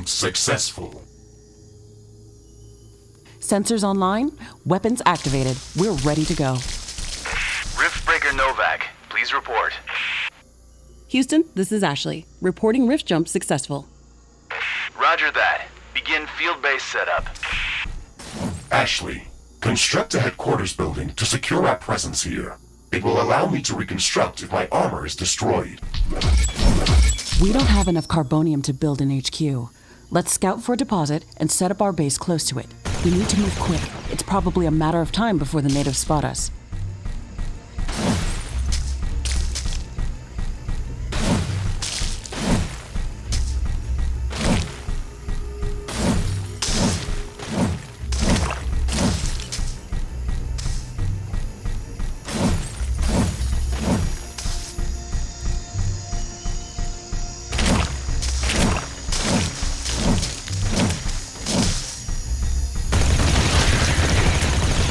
jump successful. Sensors online, weapons activated. We're ready to go. Riftbreaker Novak, please report. Houston, this is Ashley. Reporting rift jump successful. Roger that. Begin field-based setup. Ashley, construct a headquarters building to secure our presence here. It will allow me to reconstruct if my armor is destroyed. We don't have enough carbonium to build an HQ. Let's scout for a deposit and set up our base close to it. We need to move quick. It's probably a matter of time before the natives spot us.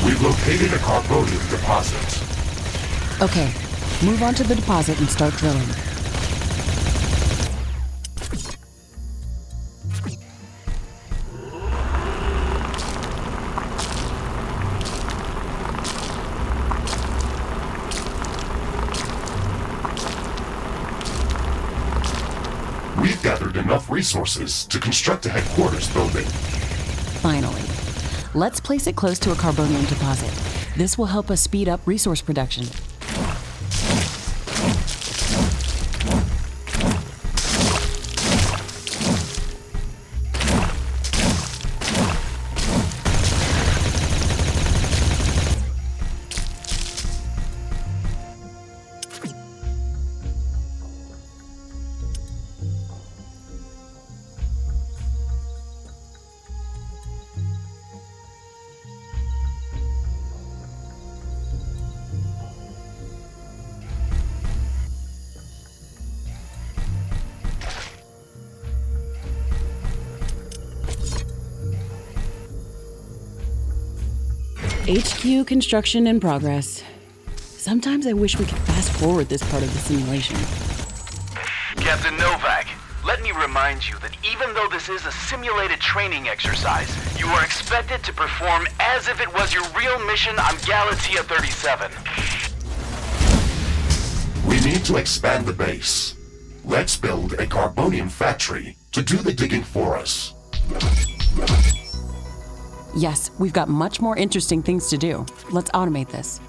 We've located a carbonium deposit. Okay, move on to the deposit and start drilling. We've gathered enough resources to construct a headquarters building. Finally. Let's place it close to a carbonium deposit. This will help us speed up resource production. HQ construction in progress. Sometimes I wish we could fast forward this part of the simulation. Captain Novak, let me remind you that even though this is a simulated training exercise, you are expected to perform as if it was your real mission on Galatea 37. We need to expand the base. Let's build a carbonium factory to do the digging for us. Yes, we've got much more interesting things to do. Let's automate this.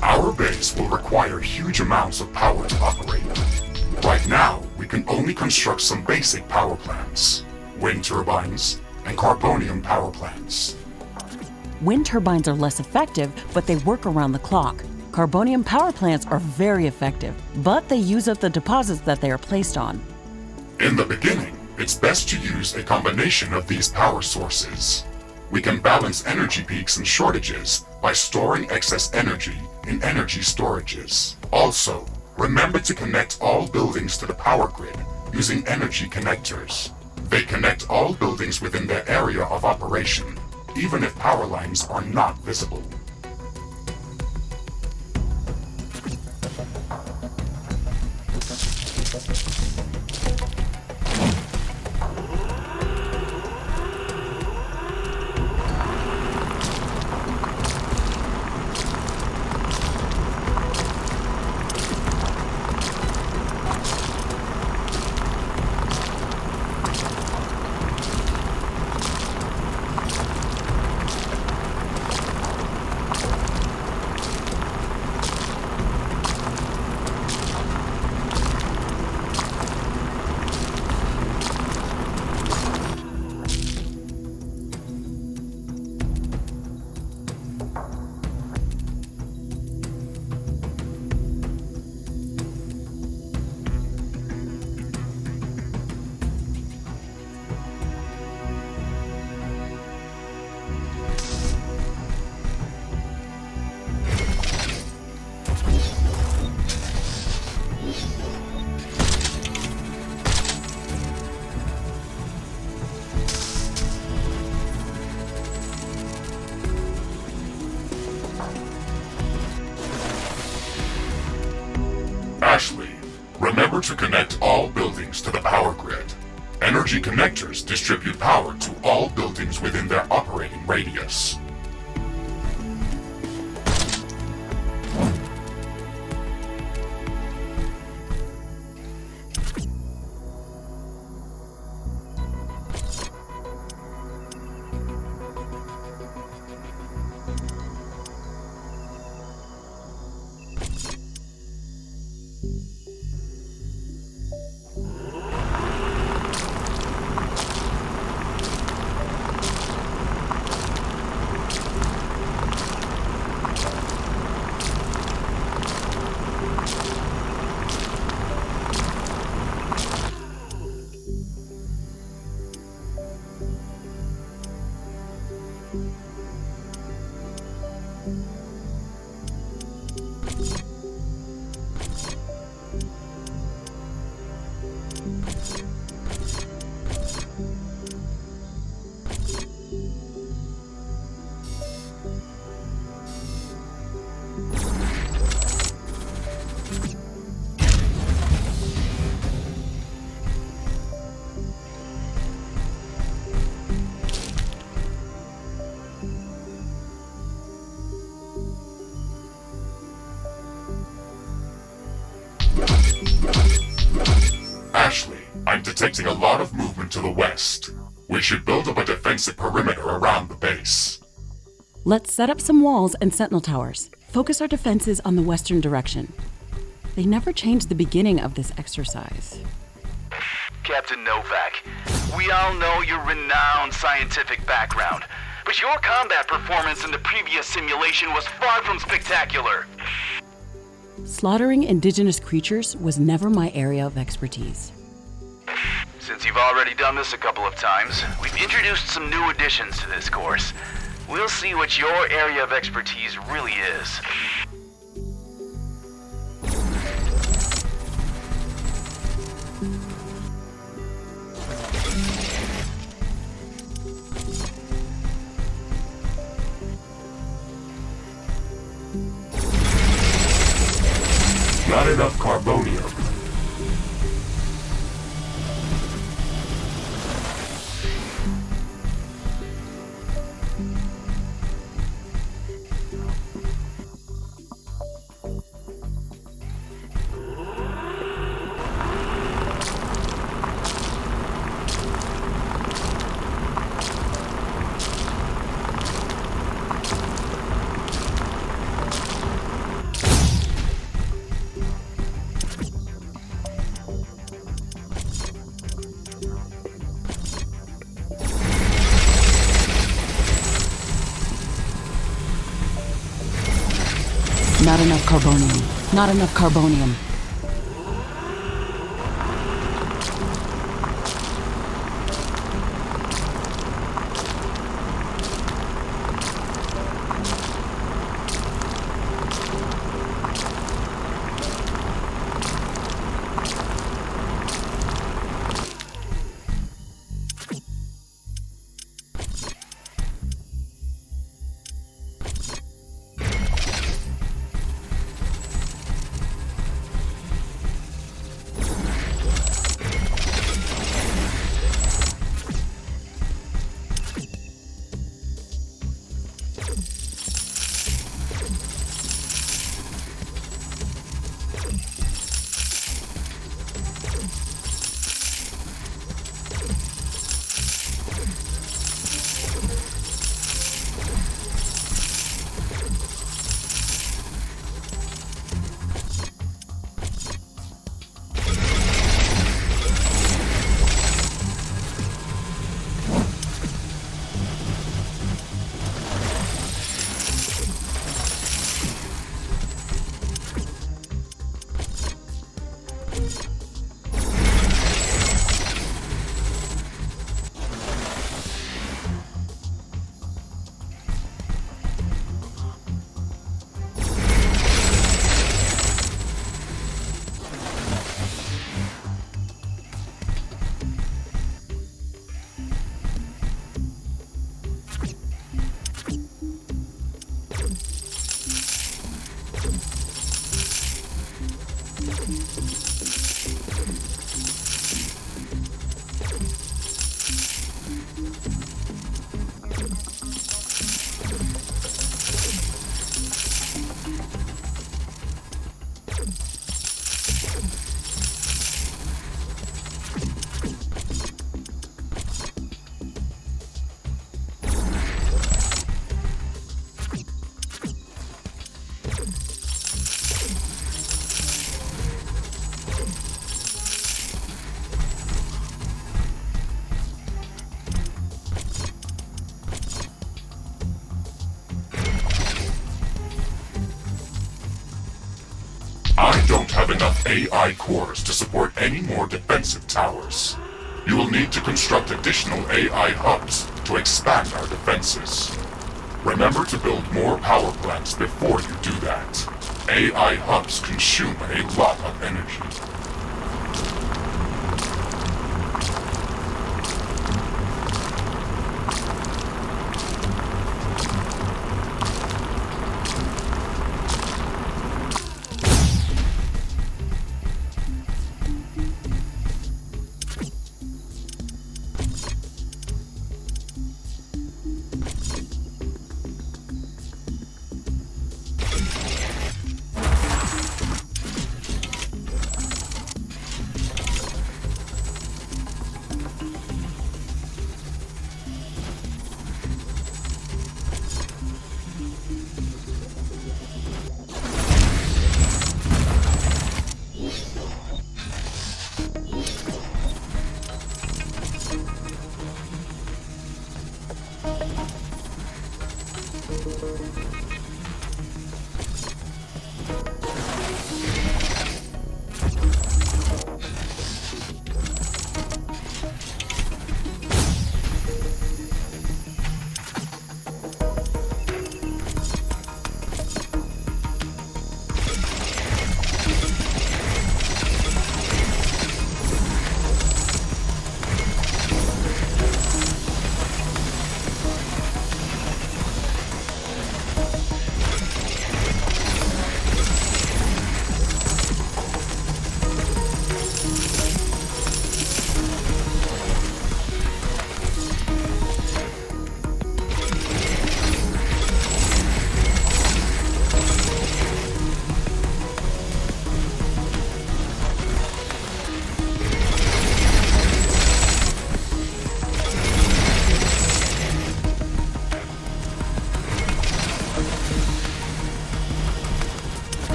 Our base will require huge amounts of power to operate. Right now, we can only construct some basic power plants, wind turbines, and carbonium power plants. Wind turbines are less effective, but they work around the clock. Carbonium power plants are very effective, but they use up the deposits that they are placed on. In the beginning, it's best to use a combination of these power sources. We can balance energy peaks and shortages by storing excess energy in energy storages. Also, remember to connect all buildings to the power grid using energy connectors. They connect all buildings within their area of operation, even if power lines are not visible. to connect all buildings to the power grid. Energy connectors distribute power to all buildings within their operating radius. Ashley, I'm detecting a lot of movement to the west. We should build up a defensive perimeter around the base. Let's set up some walls and sentinel towers. Focus our defenses on the western direction. They never changed the beginning of this exercise. Captain Novak, we all know your renowned scientific background, but your combat performance in the previous simulation was far from spectacular. Slaughtering indigenous creatures was never my area of expertise. Since you've already done this a couple of times, we've introduced some new additions to this course. We'll see what your area of expertise really is. Not enough carbonium. Not enough carbonium. Not enough carbonium. have enough AI cores to support any more defensive towers. You will need to construct additional AI hubs to expand our defenses. Remember to build more power plants before you do that. AI hubs consume a lot of energy.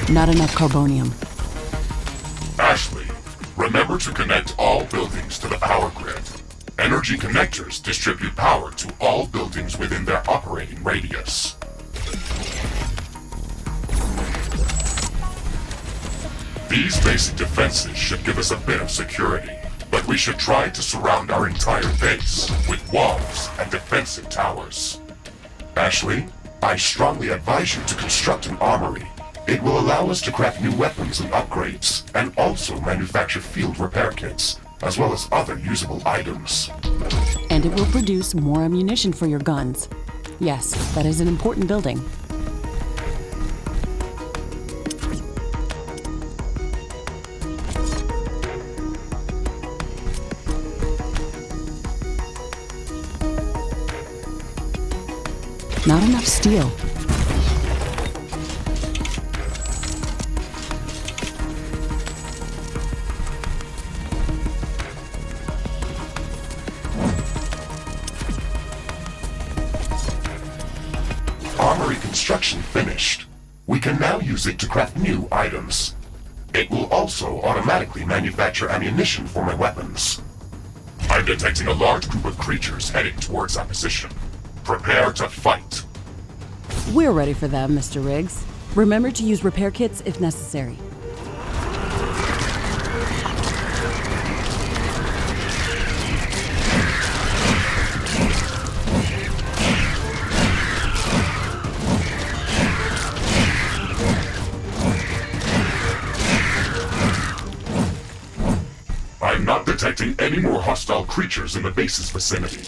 Not enough carbonium. Ashley, remember to connect all buildings to the power grid. Energy connectors distribute power to all buildings within their operating radius. These basic defenses should give us a bit of security, but we should try to surround our entire base with walls and defensive towers. Ashley, I strongly advise you to construct an armory. It will allow us to craft new weapons and upgrades, and also manufacture field repair kits, as well as other usable items. And it will produce more ammunition for your guns. Yes, that is an important building. Not enough steel. Armory construction finished. We can now use it to craft new items. It will also automatically manufacture ammunition for my weapons. I'm detecting a large group of creatures heading towards our position. Prepare to fight. We're ready for them, Mr. Riggs. Remember to use repair kits if necessary. I'm not detecting any more hostile creatures in the base's vicinity.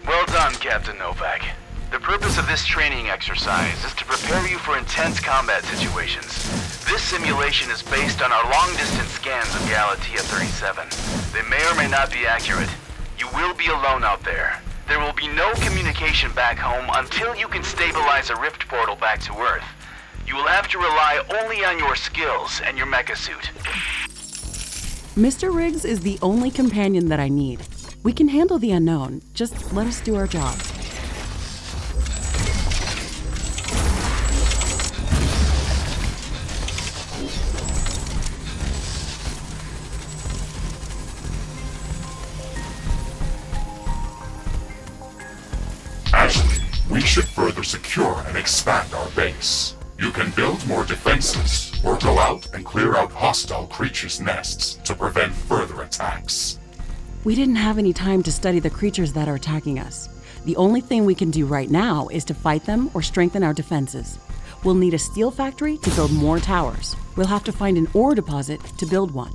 Well done, Captain Novak. The purpose of this training exercise is to prepare you for intense combat situations. This simulation is based on our long-distance scans of Galatea 37. They may or may not be accurate. You will be alone out there. There will be no communication back home until you can stabilize a rift portal back to Earth. You will have to rely only on your skills and your mecha suit. Mr. Riggs is the only companion that I need. We can handle the unknown. Just let us do our job. Ashley, we should further secure and expand our base. You can build more defenses, or go out and clear out hostile creatures' nests to prevent further attacks. We didn't have any time to study the creatures that are attacking us. The only thing we can do right now is to fight them or strengthen our defenses. We'll need a steel factory to build more towers. We'll have to find an ore deposit to build one.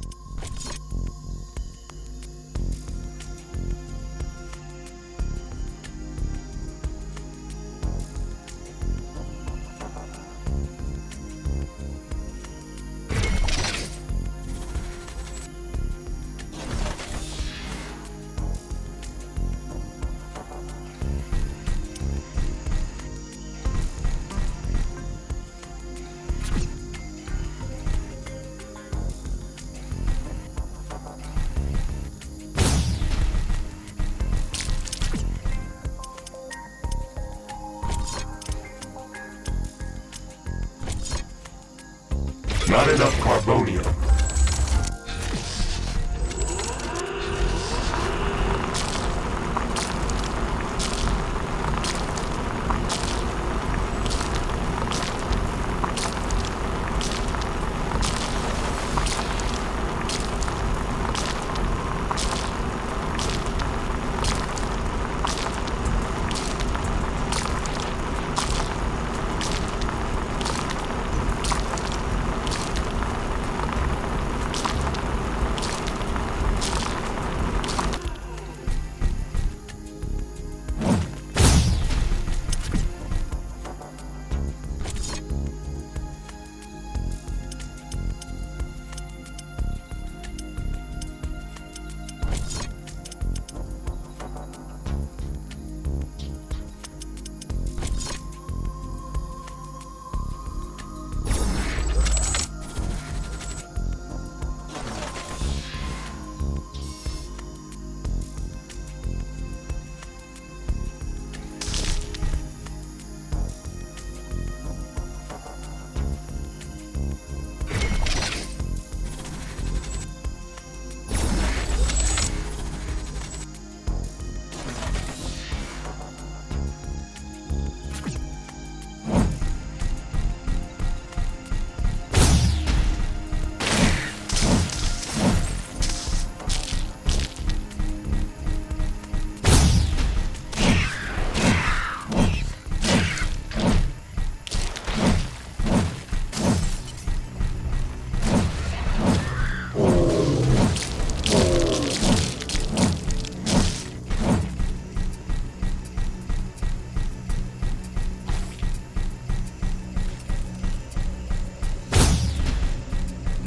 Not enough carbonium.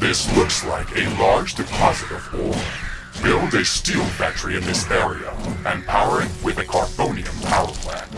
This looks like a large deposit of ore. Build a steel factory in this area and power it with a carbonium power plant.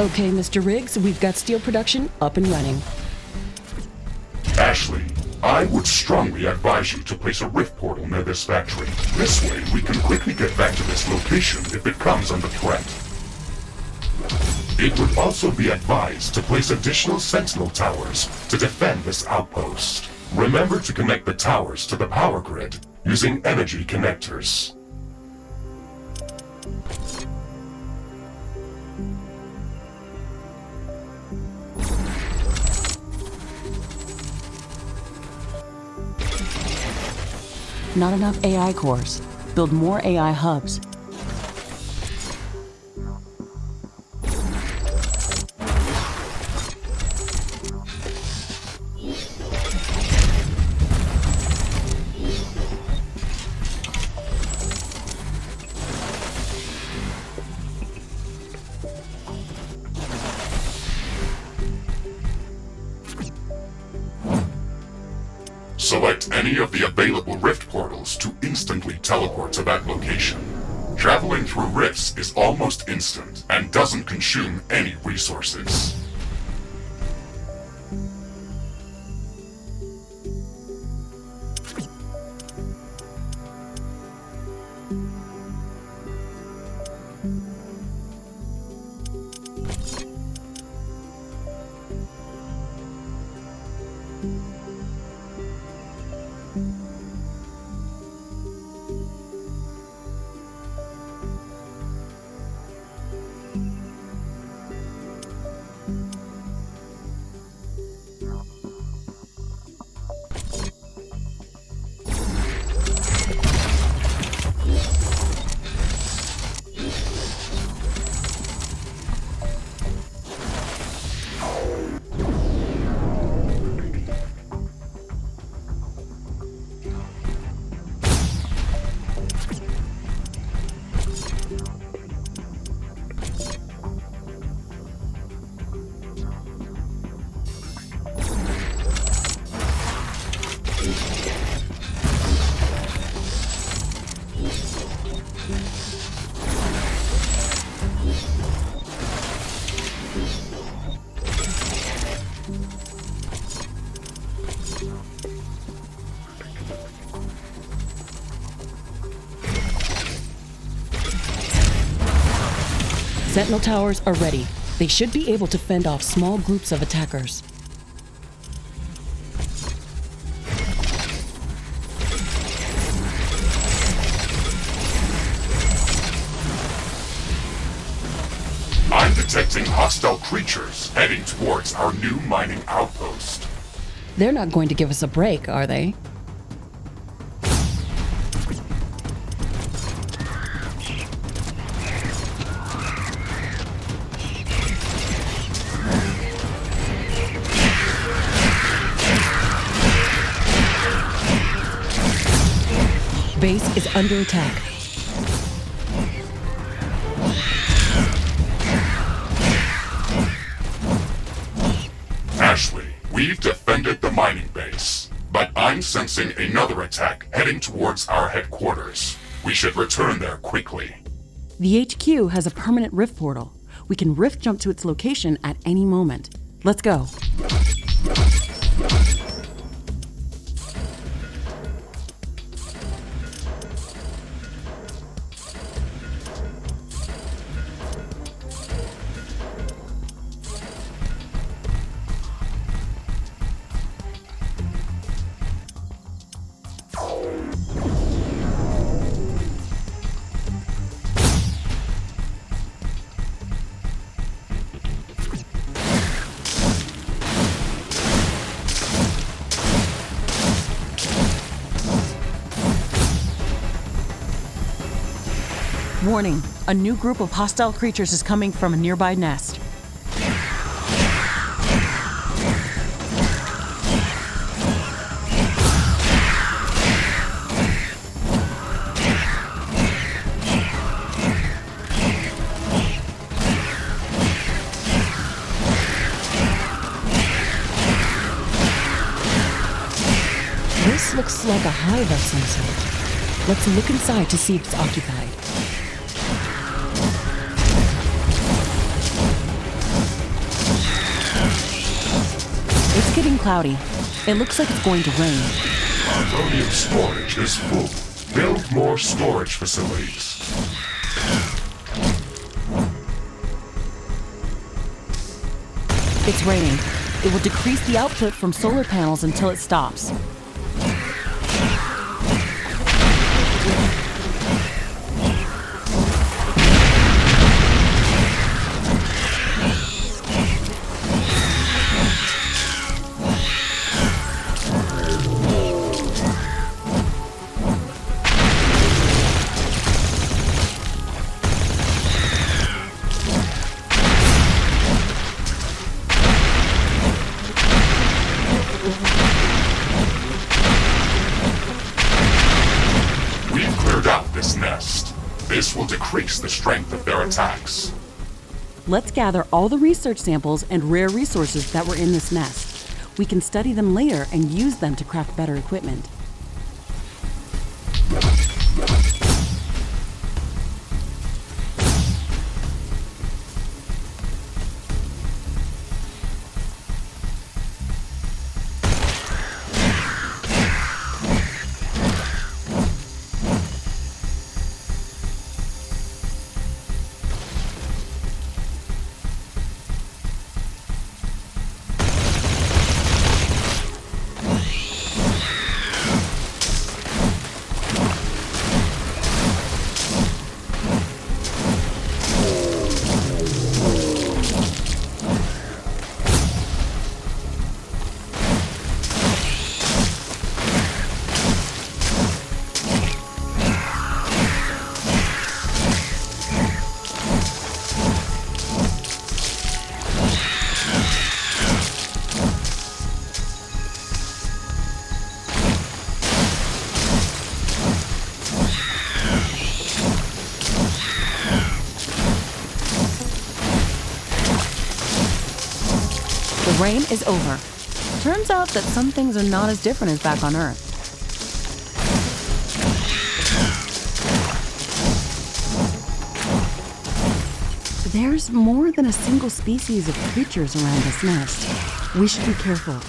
Okay, Mr. Riggs, we've got steel production up and running. Ashley, I would strongly advise you to place a rift portal near this factory. This way, we can quickly get back to this location if it comes under threat. It would also be advised to place additional sentinel towers to defend this outpost. Remember to connect the towers to the power grid using energy connectors. Not enough AI cores. Build more AI hubs. Select any of the available rift portals to instantly teleport to that location. Traveling through rifts is almost instant and doesn't consume any resources. Sentinel towers are ready. They should be able to fend off small groups of attackers. I'm detecting hostile creatures heading towards our new mining outpost. They're not going to give us a break, are they? Base is under attack. Ashley, we've defended the mining base, but I'm sensing another attack heading towards our headquarters. We should return there quickly. The HQ has a permanent rift portal. We can rift jump to its location at any moment. Let's go. Warning, a new group of hostile creatures is coming from a nearby nest. This looks like a hive of some sort. Let's look inside to see if it's occupied. It's getting cloudy. It looks like it's going to rain. Ammonium storage is full. Build more storage facilities. It's raining. It will decrease the output from solar panels until it stops. This will decrease the strength of their attacks. Let's gather all the research samples and rare resources that were in this nest. We can study them later and use them to craft better equipment. The rain is over. Turns out that some things are not as different as back on Earth. There's more than a single species of creatures around this nest. We should be careful.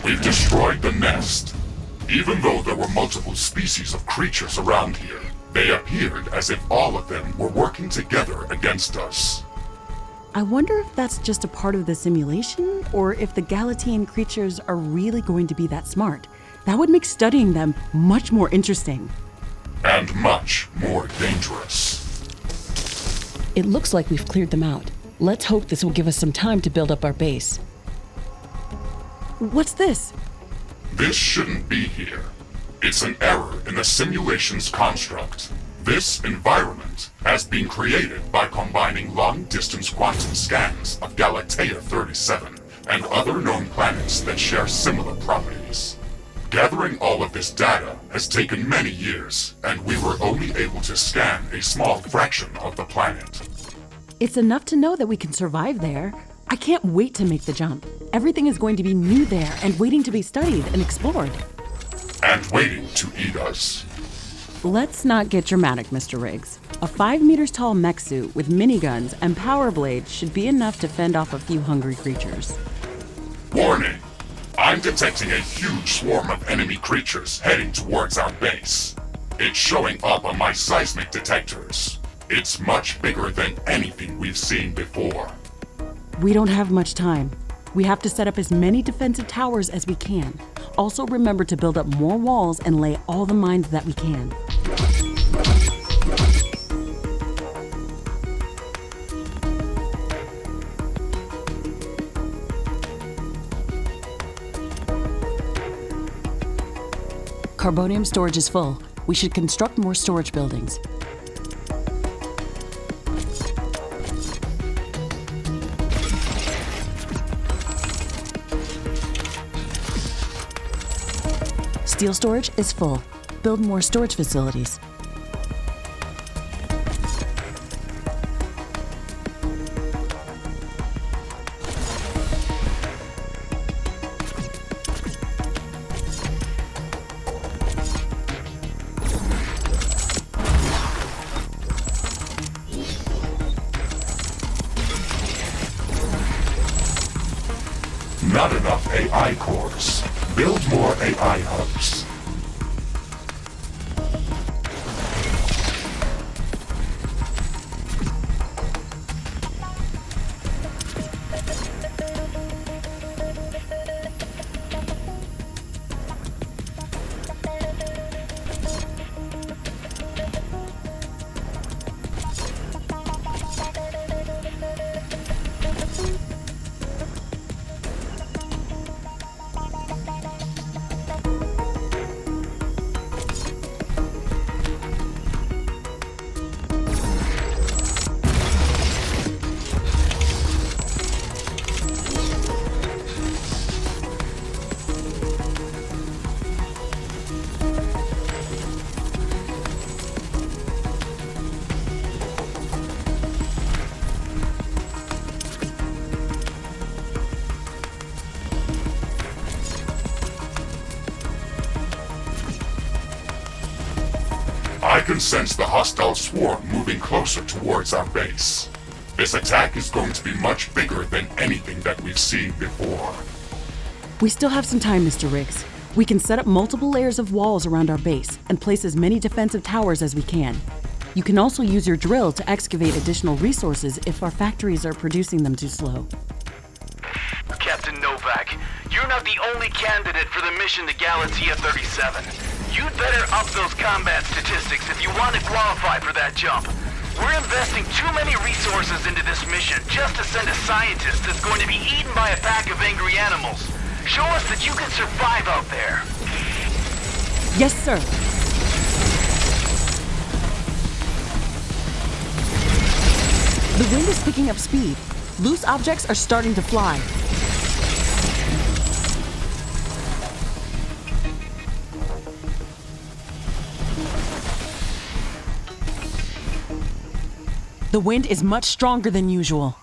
We've destroyed the nest. Even though there were multiple species of creatures around here, they appeared as if all of them were working together against us. I wonder if that's just a part of the simulation, or if the Galatian creatures are really going to be that smart. That would make studying them much more interesting. And much more dangerous. It looks like we've cleared them out. Let's hope this will give us some time to build up our base. What's this? This shouldn't be here. It's an error in the simulation's construct. This environment has been created by combining long-distance quantum scans of Galatea 37 and other known planets that share similar properties. Gathering all of this data has taken many years, and we were only able to scan a small fraction of the planet. It's enough to know that we can survive there. I can't wait to make the jump. Everything is going to be new there and waiting to be studied and explored. And waiting to eat us. Let's not get dramatic, Mr. Riggs. A 5 meters tall mech suit with miniguns and power blades should be enough to fend off a few hungry creatures. Warning! I'm detecting a huge swarm of enemy creatures heading towards our base. It's showing up on my seismic detectors. It's much bigger than anything we've seen before. We don't have much time. We have to set up as many defensive towers as we can. Also remember to build up more walls and lay all the mines that we can. Carbonium storage is full. We should construct more storage buildings. Steel storage is full. Build more storage facilities. Not enough AI cores. Build more AI hubs. I can sense the hostile swarm moving closer towards our base. This attack is going to be much bigger than anything that we've seen before. We still have some time, Mr. Riggs. We can set up multiple layers of walls around our base and place as many defensive towers as we can. You can also use your drill to excavate additional resources if our factories are producing them too slow. Captain Novak, you're not the only candidate for the mission to Galatea 37. You'd better up those combat statistics if you want to qualify for that jump. We're investing too many resources into this mission just to send a scientist that's going to be eaten by a pack of angry animals. Show us that you can survive out there. Yes, sir. The wind is picking up speed. Loose objects are starting to fly. The wind is much stronger than usual.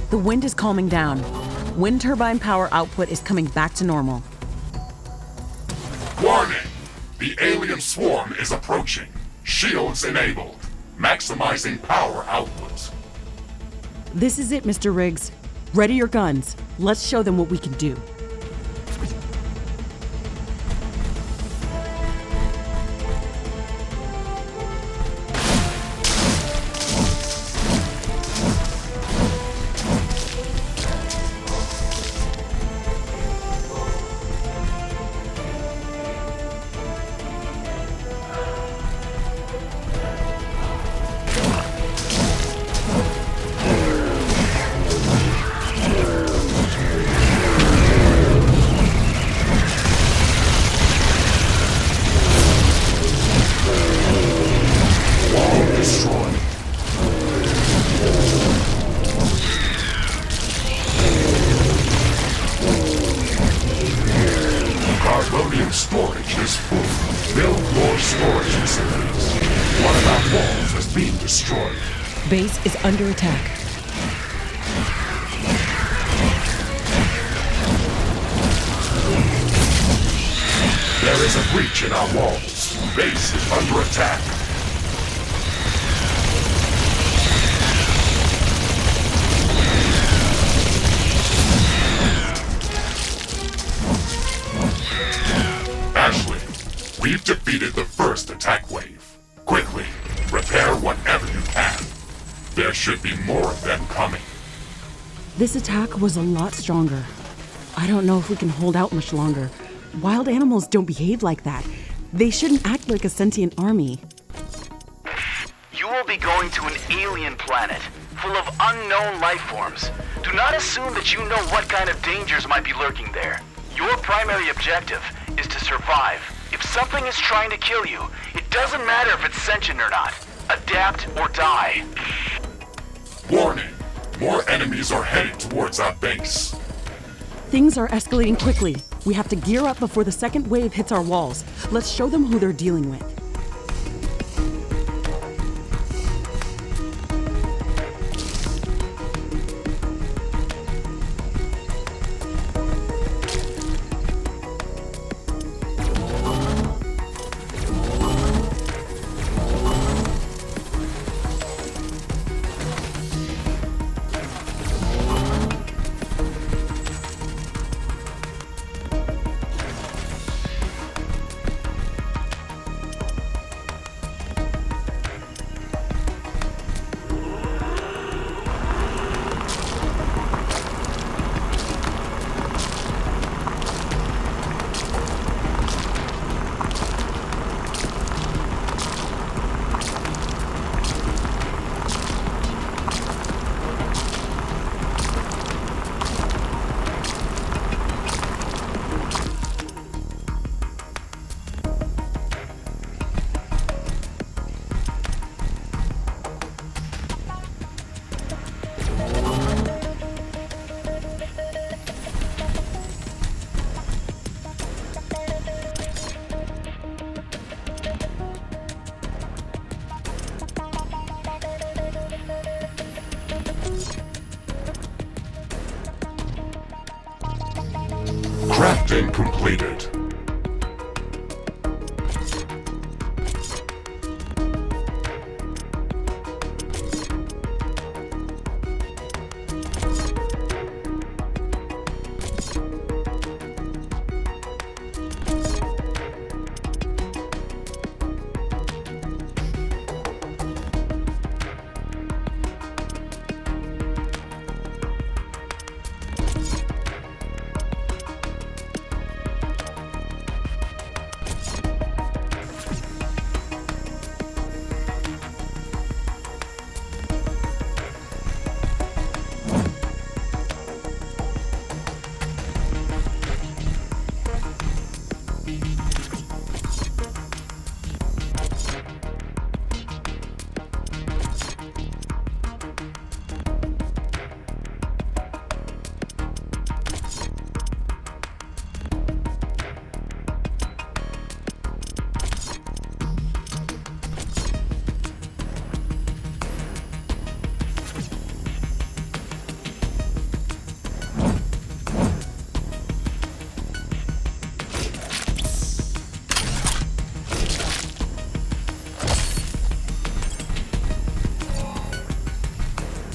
The wind is calming down. Wind turbine power output is coming back to normal. Warning! The alien swarm is approaching. Shields enabled. Maximizing power output. This is it, Mr. Riggs. Ready your guns. Let's show them what we can do. of walls is being destroyed. Base is under attack. There is a breach in our walls. Base is under attack. Ashley, we've defeated the first attack wave. Quickly, repair whatever you can. There should be more of them coming. This attack was a lot stronger. I don't know if we can hold out much longer. Wild animals don't behave like that. They shouldn't act like a sentient army. You will be going to an alien planet full of unknown life forms. Do not assume that you know what kind of dangers might be lurking there. Your primary objective is to survive. If something is trying to kill you, it doesn't matter if it's sentient or not. Adapt or die. Warning! More enemies are headed towards our base. Things are escalating quickly. We have to gear up before the second wave hits our walls. Let's show them who they're dealing with. Crafting completed.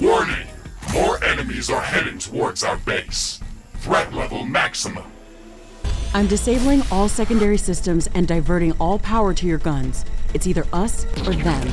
Warning! More enemies are heading towards our base. Threat level maximum. I'm disabling all secondary systems and diverting all power to your guns. It's either us or them.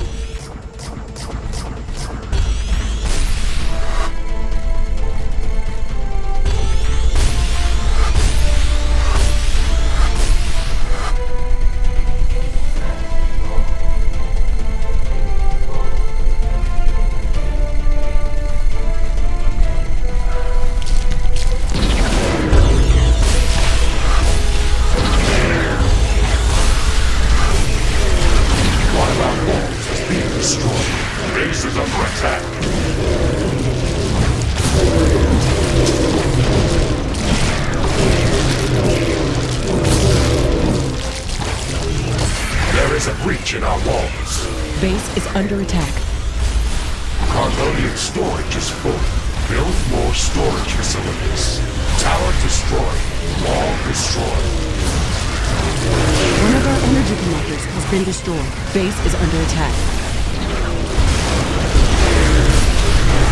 There is a breach in our walls. Base is under attack. Carbonium storage is full. Build more storage facilities. Tower destroyed. Wall destroyed. One of our energy connectors has been destroyed. Base is under attack.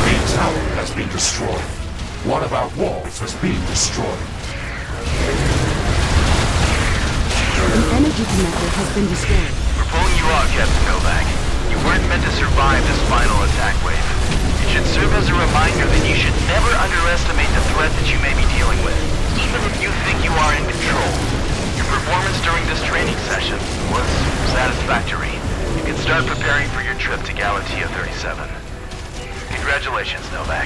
Main tower has been destroyed. One of our walls has been destroyed. An energy connector has been destroyed. We're pulling you out, Captain Novak. You weren't meant to survive this final attack wave. It should serve as a reminder that you should never underestimate the threat that you may be dealing with, even if you think you are in control. Your performance during this training session was satisfactory. You can start preparing for your trip to Galatea 37. Congratulations, Novak.